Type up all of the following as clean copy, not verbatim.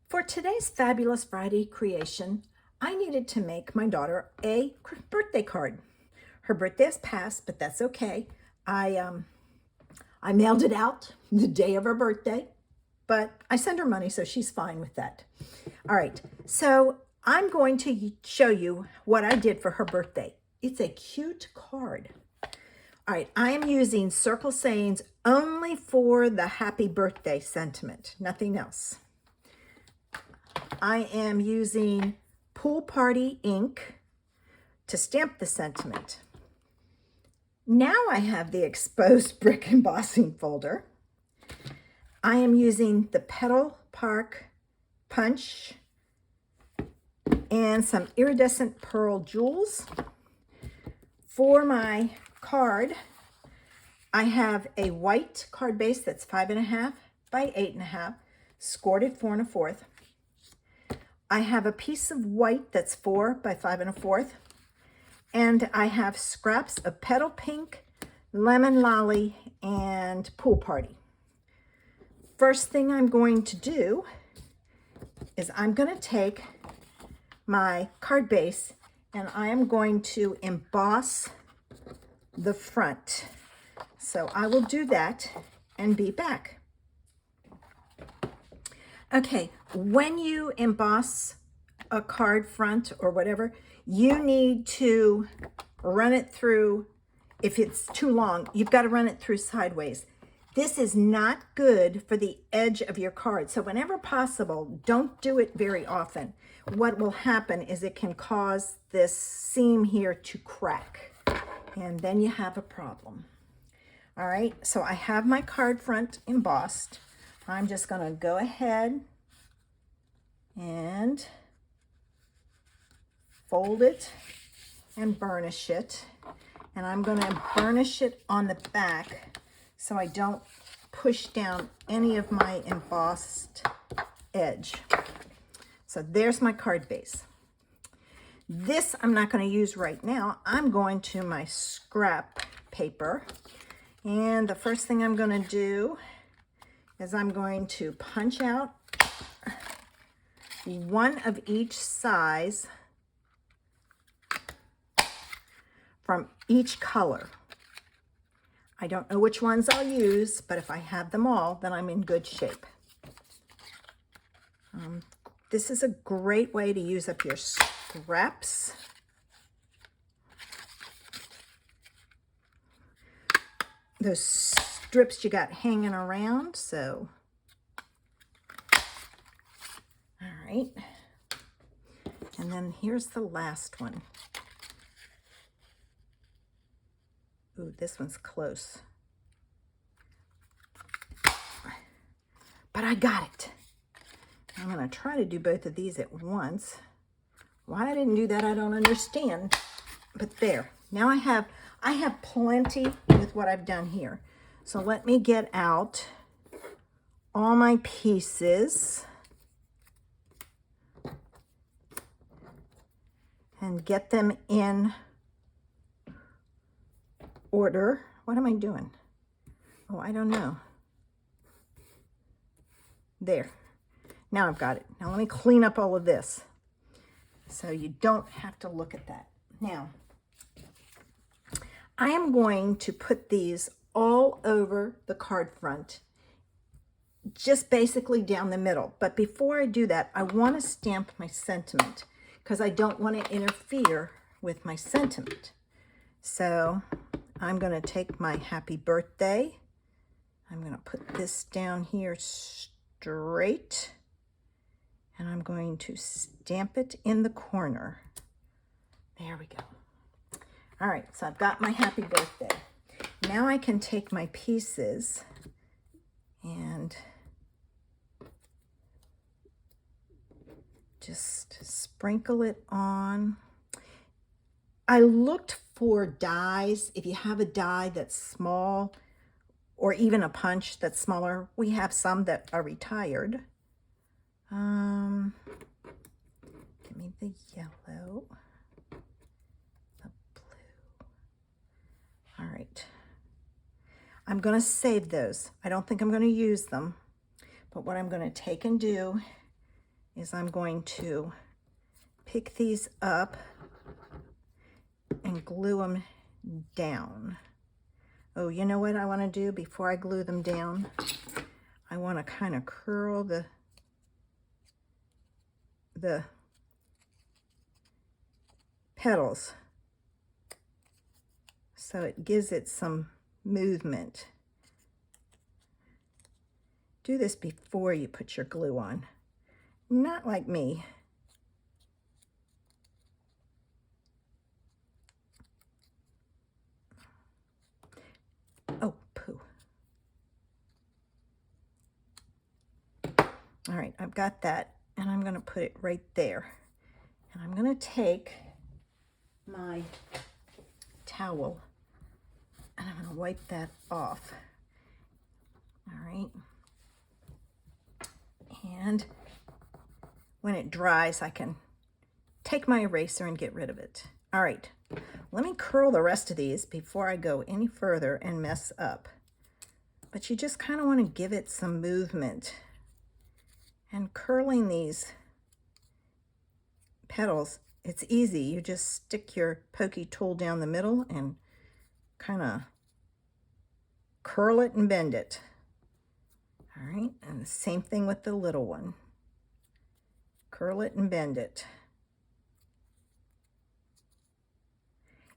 For today's Fabulous Friday creation, I needed to make my daughter a birthday card. Her birthday has passed, but that's okay. I mailed it out the day of her birthday, but I send her money, so she's fine with that. All right, so I'm going to show you what I did for her birthday. It's a cute card. All right, I am using circle sayings only for the happy birthday sentiment, nothing else. I am using Pool Party ink to stamp the sentiment. Now I have the exposed brick embossing folder. I am using the Petal Park punch and some iridescent pearl jewels. For my card, I have a white card base that's 5.5 by 8.5, scored at 4 1/4. I have a piece of white that's 4 by 5 1/4, and I have scraps of petal pink, lemon lolly, and pool party. First thing I'm going to do is I'm going to take my card base and I am going to emboss the front. So I will do that and be back. Okay, when you emboss a card front or whatever, you need to run it through. If it's too long, you've got to run it through sideways. This is not good for the edge of your card. So whenever possible, don't do it very often. What will happen is it can cause this seam here to crack, and then you have a problem. All right, so I have my card front embossed. I'm just going to go ahead and fold it and burnish it. And I'm going to burnish it on the back so I don't push down any of my embossed edge. So there's my card base. This I'm not going to use right now. I'm going to my scrap paper. And the first thing I'm going to do is I'm going to punch out one of each size from each color. I don't know which ones I'll use, but if I have them all, then I'm in good shape. This is a great way to use up your scraps. Those strips you got hanging around, so. All right. And then here's the last one. Ooh, this one's close. But I got it. I'm going to try to do both of these at once. Why I didn't do that, I don't understand. But there. Now I have plenty with what I've done here. So let me get out all my pieces and get them in order. What am I doing? Oh, I don't know. There. Now I've got it. Now let me clean up all of this so you don't have to look at that. Now, I am going to put these all over the card front, just basically down the middle. But before I do that, I want to stamp my sentiment because I don't want to interfere with my sentiment. So I'm going to take my happy birthday. I'm going to put this down here straight, and I'm going to stamp it in the corner. There we go. All right, so I've got my happy birthday. Now I can take my pieces and just sprinkle it on. I looked for dies. If you have a die that's small, or even a punch that's smaller, we have some that are retired. Give me the yellow, the blue. All right. I'm going to save those. I don't think I'm going to use them, but what I'm going to take and do is I'm going to pick these up and glue them down. Oh, you know what I want to do before I glue them down? I want to kind of curl the petals so it gives it some movement. Do this before you put your glue on. Not like me. Oh, poo. All right, I've got that, and I'm going to put it right there. And I'm going to take my towel, and I'm going to wipe that off. All right. And when it dries, I can take my eraser and get rid of it. All right, let me curl the rest of these before I go any further and mess up. But you just kind of want to give it some movement. And curling these petals, it's easy. You just stick your pokey tool down the middle and kind of curl it and bend it. All right, and the same thing with the little one. Curl it and bend it.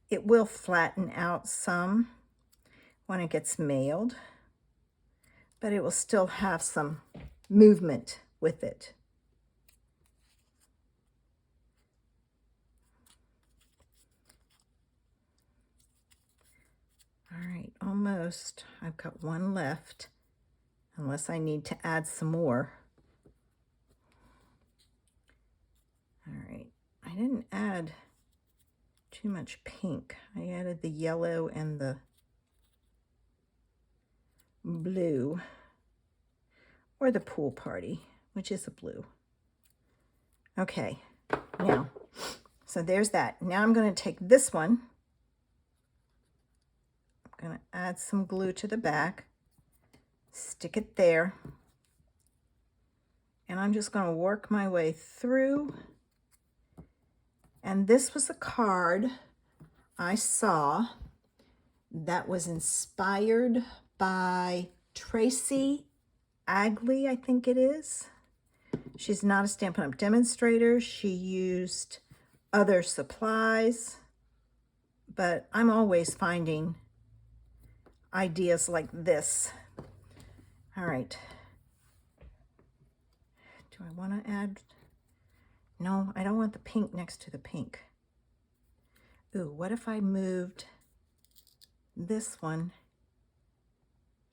It will flatten out some when it gets mailed, but it will still have some movement with it. All right, almost. I've got one left, unless I need to add some more. All right, I didn't add too much pink. I added the yellow and the blue, or the pool party, which is a blue. Okay, now, so there's that. Now I'm going to take this one. I'm going to add some glue to the back, stick it there, and I'm just going to work my way through. And this was a card I saw that was inspired by Tracy Agley, I think it is. She's not a Stampin' Up! Demonstrator. She used other supplies, but I'm always finding ideas like this. All right. Do I want to add? No, I don't want the pink next to the pink. Ooh, what if I moved this one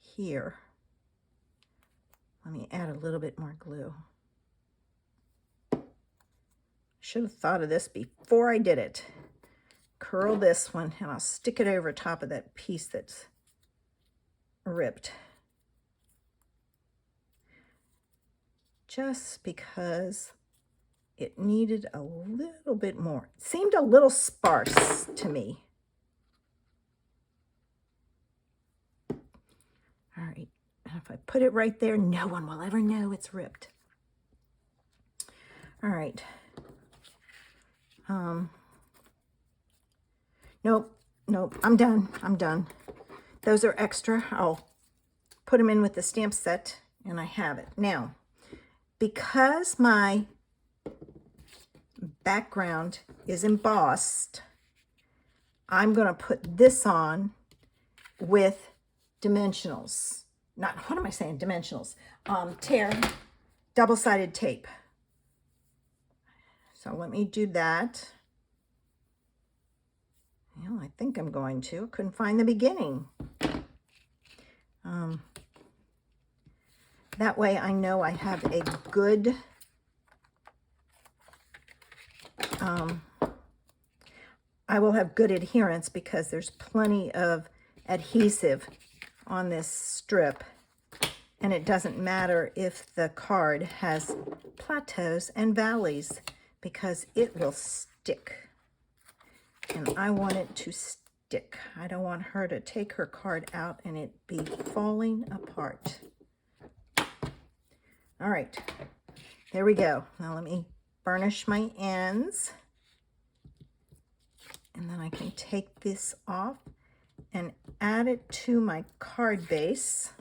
here? Let me add a little bit more glue. Should have thought of this before I did it. Curl this one, and I'll stick it over top of that piece that's ripped. Just because it needed a little bit more. It seemed a little sparse to me. All right, and if I put it right there, no one will ever know it's ripped. All right. Nope, I'm done. Those are extra. I'll put them in with the stamp set, and I have it. Now, because my background is embossed, I'm going to put this on with dimensionals. What am I saying? Dimensionals. Double-sided tape. So let me do that. Well, I think I'm going to. Couldn't find the beginning. That way I know I have a good I will have good adherence because there's plenty of adhesive on this strip, and it doesn't matter if the card has plateaus and valleys because it will stick. And I want it to stick. I don't want her to take her card out and it be falling apart. All right, There we go. Now let me burnish my ends. And then I can take this off and add it to my card base.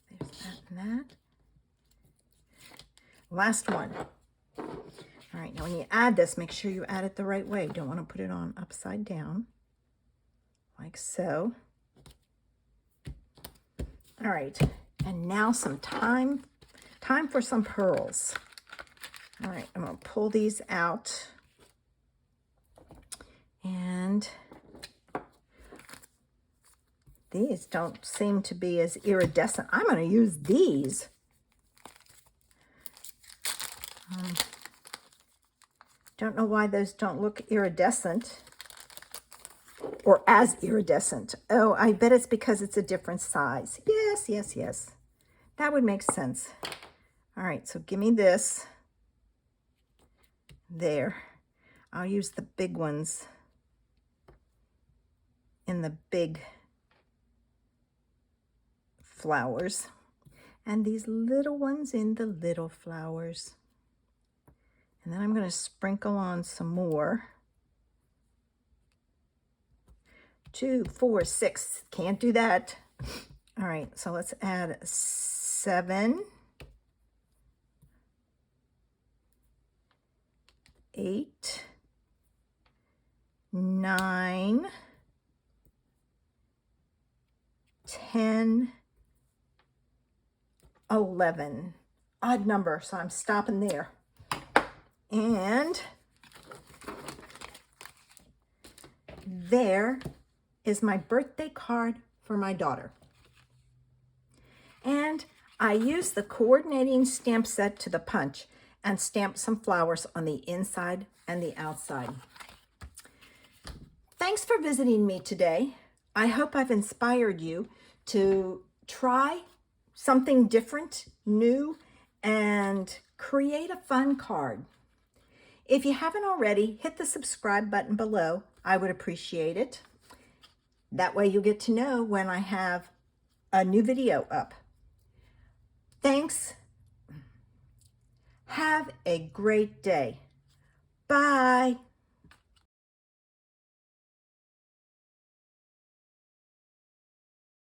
There's that and that. Last one. All right, now when you add this, make sure you add it the right way. You don't want to put it on upside down, like so. All right, and now some time for some pearls. All right, I'm gonna pull these out. And these don't seem to be as iridescent. I'm gonna use these. Don't know why those don't look iridescent or as iridescent. Oh, I bet it's because it's a different size. Yes, yes, yes. That would make sense. All right, so give me this. There. I'll use the big ones in the big flowers and these little ones in the little flowers. And then I'm going to sprinkle on some more. 2, 4, 6. Can't do that. All right, so let's add 7, 8, 9, 10, 11. Odd number, so I'm stopping there. And there is my birthday card for my daughter. And I used the coordinating stamp set to the punch and stamped some flowers on the inside and the outside. Thanks for visiting me today. I hope I've inspired you to try something different, new, and create a fun card. If you haven't already, hit the subscribe button below. I would appreciate it. That way you'll get to know when I have a new video up. Thanks. Have a great day. Bye.